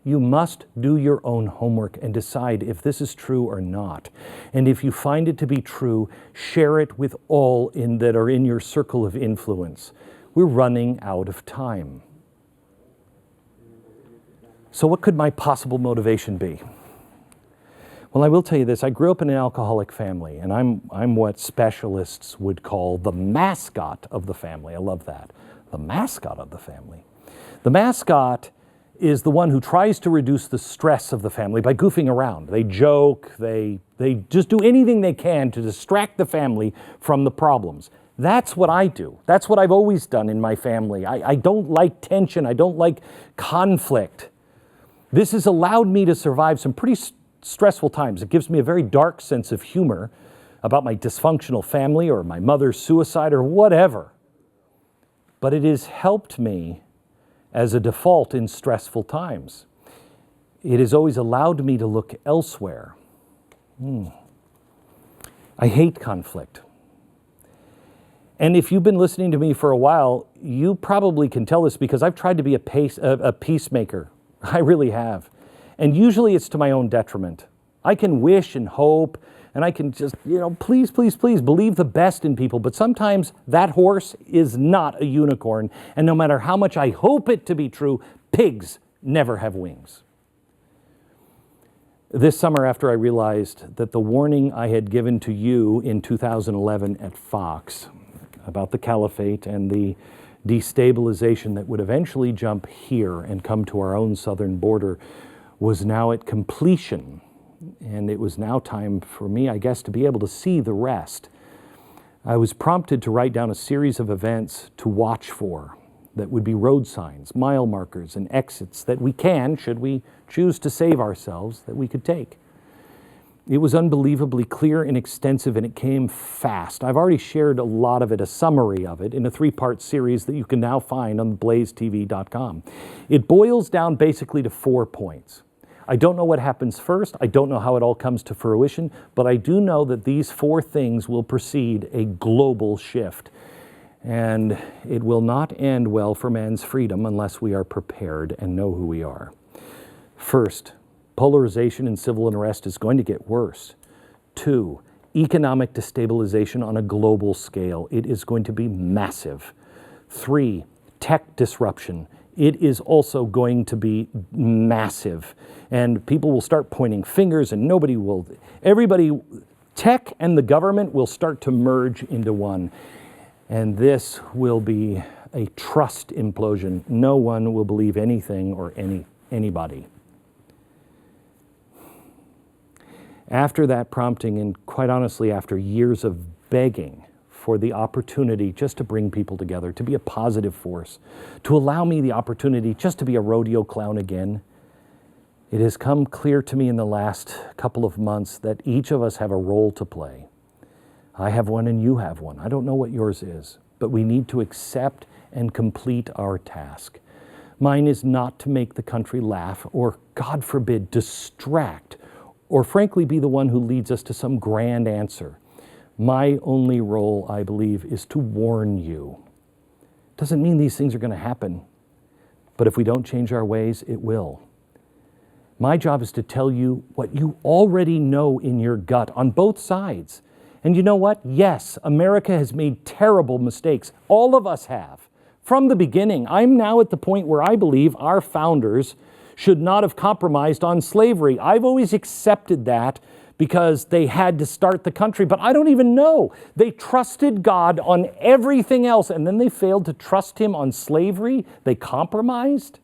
You must do your own homework and decide if this is true or not. And if you find it to be true, share it with all that are in your circle of influence. We're running out of time. So what could my possible motivation be? Well, I will tell you this. I grew up in an alcoholic family, and I'm what specialists would call the mascot of the family. I love that. The mascot of the family. The mascot is the one who tries to reduce the stress of the family by goofing around. They joke, they just do anything they can to distract the family from the problems. That's what I do. That's what I've always done in my family. I don't like tension. I don't like conflict. This has allowed me to survive some pretty stressful times. It gives me a very dark sense of humor about my dysfunctional family or my mother's suicide or whatever. But it has helped me as a default in stressful times. It has always allowed me to look elsewhere. I hate conflict. And if you've been listening to me for a while, you probably can tell this because I've tried to be a peacemaker. I really have. And usually it's to my own detriment. I can wish and hope, and I can just, please, please, please believe the best in people. But sometimes that horse is not a unicorn. And no matter how much I hope it to be true, pigs never have wings. This summer, after I realized that the warning I had given to you in 2011 at Fox about the caliphate and the destabilization that would eventually jump here and come to our own southern border was now at completion. And it was now time for me, I guess, to be able to see the rest. I was prompted to write down a series of events to watch for that would be road signs, mile markers, and exits that we can, should we choose to save ourselves, that we could take. It was unbelievably clear and extensive, and it came fast. I've already shared a lot of it, a summary of it, in a 3-part series that you can now find on blazetv.com. It boils down basically to 4 points. I don't know what happens first. I don't know how it all comes to fruition, but I do know that these 4 things will precede a global shift. And it will not end well for man's freedom unless we are prepared and know who we are. First, polarization and civil unrest is going to get worse. 2, economic destabilization on a global scale. It is going to be massive. 3, tech disruption. It is also going to be massive. And people will start pointing fingers and tech and the government will start to merge into one. And this will be a trust implosion. No one will believe anything or anybody. After that prompting, and quite honestly, after years of begging for the opportunity just to bring people together, to be a positive force, to allow me the opportunity just to be a rodeo clown again, it has come clear to me in the last couple of months that each of us have a role to play. I have one and you have one. I don't know what yours is, but we need to accept and complete our task. Mine is not to make the country laugh or, God forbid, distract or frankly be the one who leads us to some grand answer. My only role, I believe, is to warn you. Doesn't mean these things are going to happen, but if we don't change our ways, it will. My job is to tell you what you already know in your gut on both sides. And you know what? Yes, America has made terrible mistakes. All of us have. From the beginning, I'm now at the point where I believe our founders should not have compromised on slavery. I've always accepted that because they had to start the country, but I don't even know. They trusted God on everything else, and then they failed to trust Him on slavery. They compromised.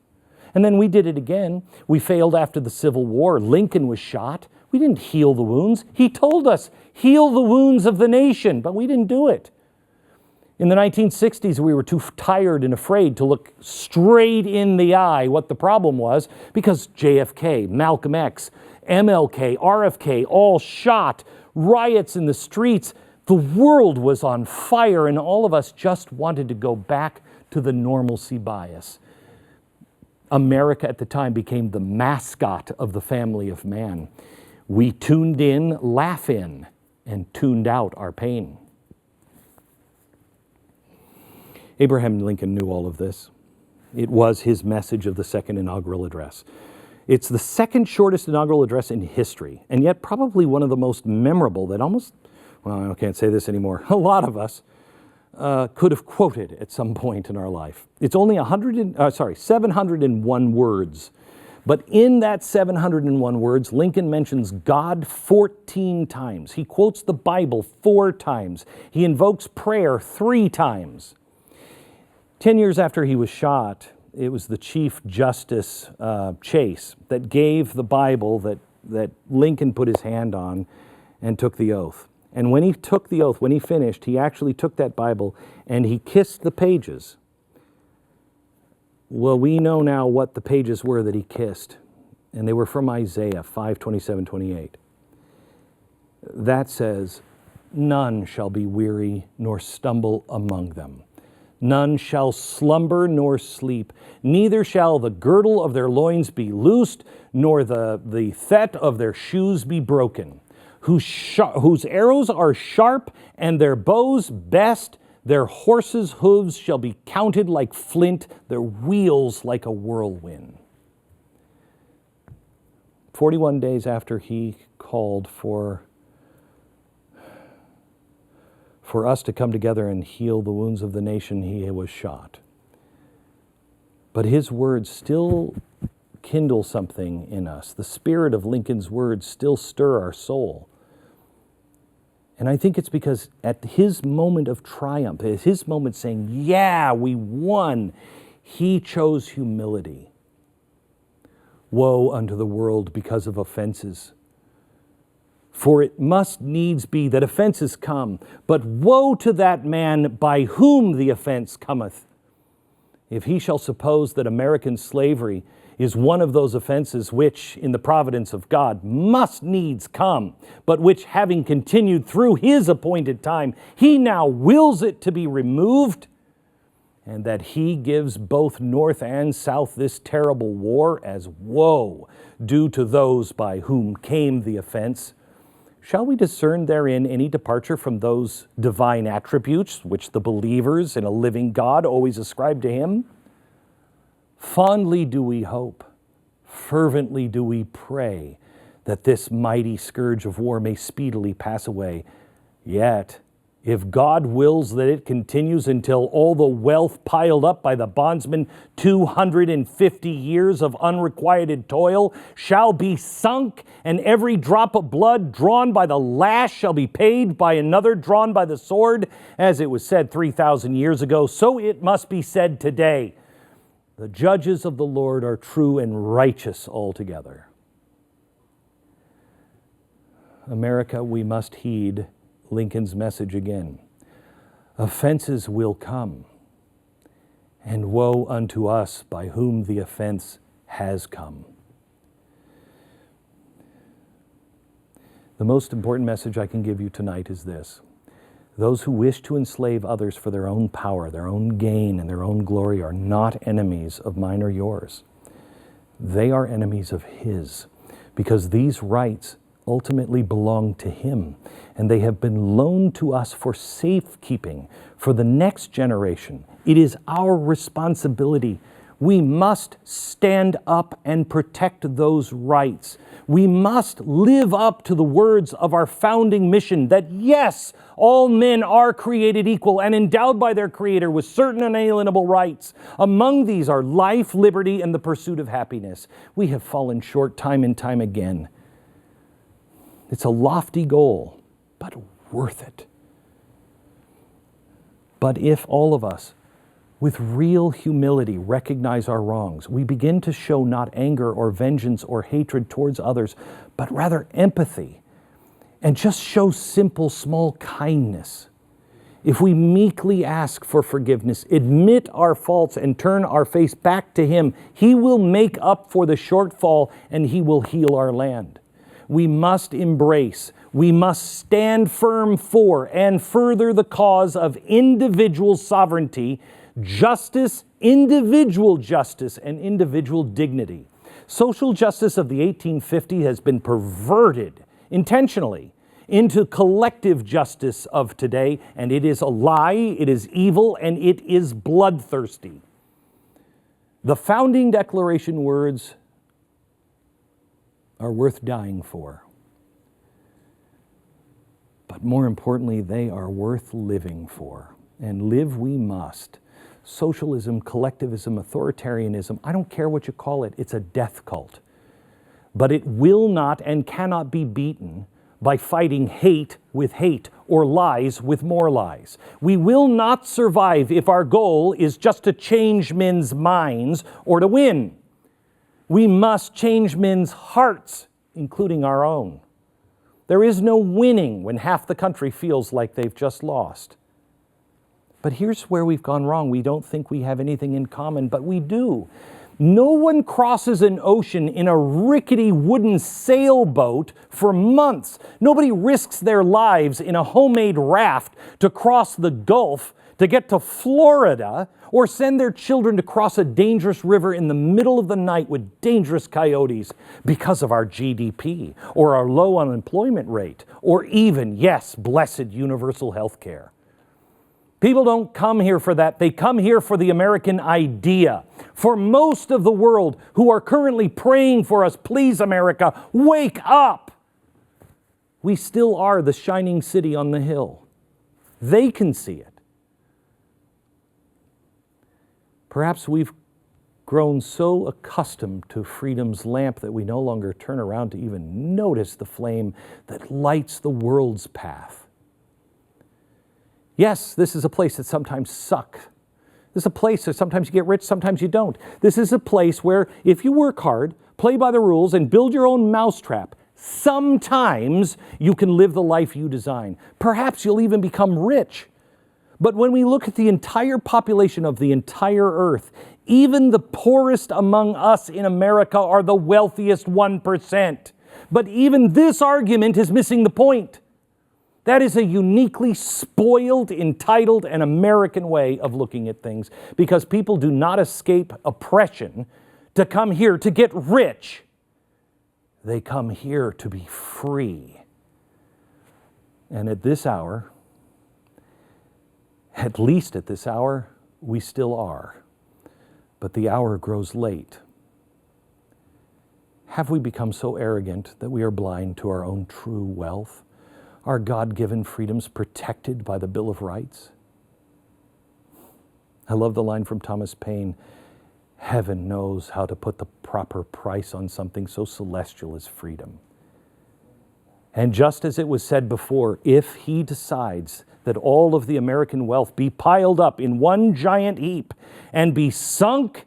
And then we did it again. We failed after the Civil War. Lincoln was shot. We didn't heal the wounds. He told us, heal the wounds of the nation, but we didn't do it. In the 1960s, we were too tired and afraid to look straight in the eye what the problem was because JFK, Malcolm X, MLK, RFK, all shot, riots in the streets. The world was on fire, and all of us just wanted to go back to the normalcy bias. America at the time became the mascot of the family of man. We tuned in, laugh in, and tuned out our pain. Abraham Lincoln knew all of this. It was his message of the second inaugural address. It's the second shortest inaugural address in history, and yet probably one of the most memorable that almost, well, I can't say this anymore, a lot of us could have quoted at some point in our life. It's only 701 words. But in that 701 words, Lincoln mentions God 14 times. He quotes the Bible 4 times. He invokes prayer 3 times. 10 years after he was shot, it was the Chief Justice Chase that gave the Bible that Lincoln put his hand on and took the oath. And when he took the oath, when he finished, he actually took that Bible and he kissed the pages. Well, we know now what the pages were that he kissed, and they were from Isaiah 5:27-28. That says, "None shall be weary nor stumble among them. None shall slumber nor sleep. Neither shall the girdle of their loins be loosed, nor the thet of their shoes be broken. Whose arrows are sharp and their bows best. Their horses' hooves shall be counted like flint, their wheels like a whirlwind." 41 days after he called for us to come together and heal the wounds of the nation, he was shot. But his words still kindle something in us. The spirit of Lincoln's words still stir our soul. And I think it's because at his moment of triumph, at his moment saying, yeah, we won, he chose humility. Woe unto the world because of offenses. For it must needs be that offenses come, but woe to that man by whom the offense cometh. If he shall suppose that American slavery is one of those offenses which, in the providence of God, must needs come, but which, having continued through his appointed time, he now wills it to be removed, and that he gives both North and South this terrible war as woe due to those by whom came the offense, shall we discern therein any departure from those divine attributes which the believers in a living God always ascribe to him? Fondly do we hope, fervently do we pray that this mighty scourge of war may speedily pass away. Yet, if God wills that it continues until all the wealth piled up by the bondsmen 250 years of unrequited toil shall be sunk, and every drop of blood drawn by the lash shall be paid by another drawn by the sword, as it was said 3,000 years ago, so it must be said today. The judges of the Lord are true and righteous altogether. America, we must heed Lincoln's message again. Offenses will come, and woe unto us by whom the offense has come. The most important message I can give you tonight is this. Those who wish to enslave others for their own power, their own gain, and their own glory are not enemies of mine or yours. They are enemies of his, because these rights ultimately belong to him, and they have been loaned to us for safekeeping for the next generation. It is our responsibility. We must stand up and protect those rights. We must live up to the words of our founding mission that, yes, all men are created equal and endowed by their Creator with certain unalienable rights. Among these are life, liberty, and the pursuit of happiness. We have fallen short time and time again. It's a lofty goal, but worth it. But if all of us, with real humility, recognize our wrongs, we begin to show not anger or vengeance or hatred towards others, but rather empathy, and just show simple, small kindness. If we meekly ask for forgiveness, admit our faults, and turn our face back to him, he will make up for the shortfall and he will heal our land. We must embrace, we must stand firm for and further the cause of individual sovereignty, justice, individual justice, and individual dignity. Social justice of the 1850s has been perverted intentionally into collective justice of today, and it is a lie, it is evil, and it is bloodthirsty. The founding declaration words are worth dying for. But more importantly, they are worth living for. And live we must. Socialism, collectivism, authoritarianism, I don't care what you call it, it's a death cult. But it will not and cannot be beaten by fighting hate with hate or lies with more lies. We will not survive if our goal is just to change men's minds or to win. We must change men's hearts, including our own. There is no winning when half the country feels like they've just lost. But here's where we've gone wrong. We don't think we have anything in common, but we do. No one crosses an ocean in a rickety wooden sailboat for months. Nobody risks their lives in a homemade raft to cross the Gulf to get to Florida, or send their children to cross a dangerous river in the middle of the night with dangerous coyotes because of our GDP, or our low unemployment rate, or even, yes, blessed universal health care. People don't come here for that. They come here for the American idea. For most of the world who are currently praying for us, please, America, wake up. We still are the shining city on the hill. They can see it. Perhaps we've grown so accustomed to freedom's lamp that we no longer turn around to even notice the flame that lights the world's path. Yes, this is a place that sometimes sucks. This is a place where sometimes you get rich, sometimes you don't. This is a place where if you work hard, play by the rules, and build your own mousetrap, sometimes you can live the life you design. Perhaps you'll even become rich. But when we look at the entire population of the entire earth, even the poorest among us in America are the wealthiest 1%. But even this argument is missing the point. That is a uniquely spoiled, entitled, and American way of looking at things, because people do not escape oppression to come here to get rich. They come here to be free. And at this hour, at least at this hour, we still are. But the hour grows late. Have we become so arrogant that we are blind to our own true wealth? Are God-given freedoms protected by the Bill of Rights? I love the line from Thomas Paine, heaven knows how to put the proper price on something so celestial as freedom. And just as it was said before, if he decides that all of the American wealth be piled up in one giant heap and be sunk,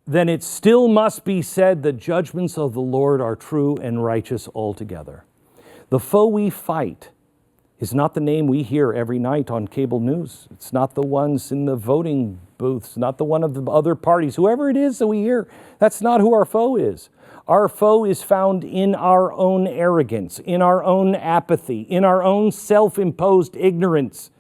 then it still must be said the judgments of the Lord are true and righteous altogether. The foe we fight is not the name we hear every night on cable news. It's not the ones in the voting booths, not the one of the other parties, whoever it is that we hear. That's not who our foe is. Our foe is found in our own arrogance, in our own apathy, in our own self-imposed ignorance.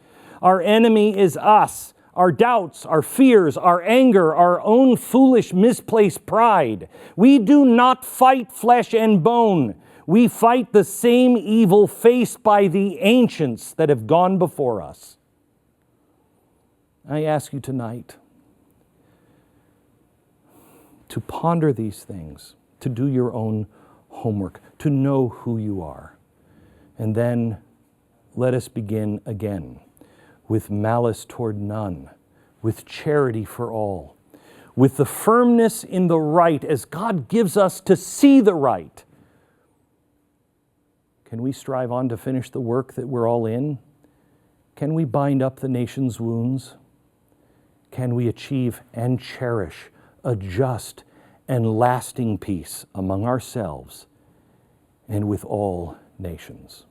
Our enemy is us, our doubts, our fears, our anger, our own foolish, misplaced pride. We do not fight flesh and bone. We fight the same evil faced by the ancients that have gone before us. I ask you tonight to ponder these things, to do your own homework, to know who you are. And then let us begin again with malice toward none, with charity for all, with the firmness in the right as God gives us to see the right. Can we strive on to finish the work that we're all in? Can we bind up the nation's wounds? Can we achieve and cherish a just and lasting peace among ourselves and with all nations?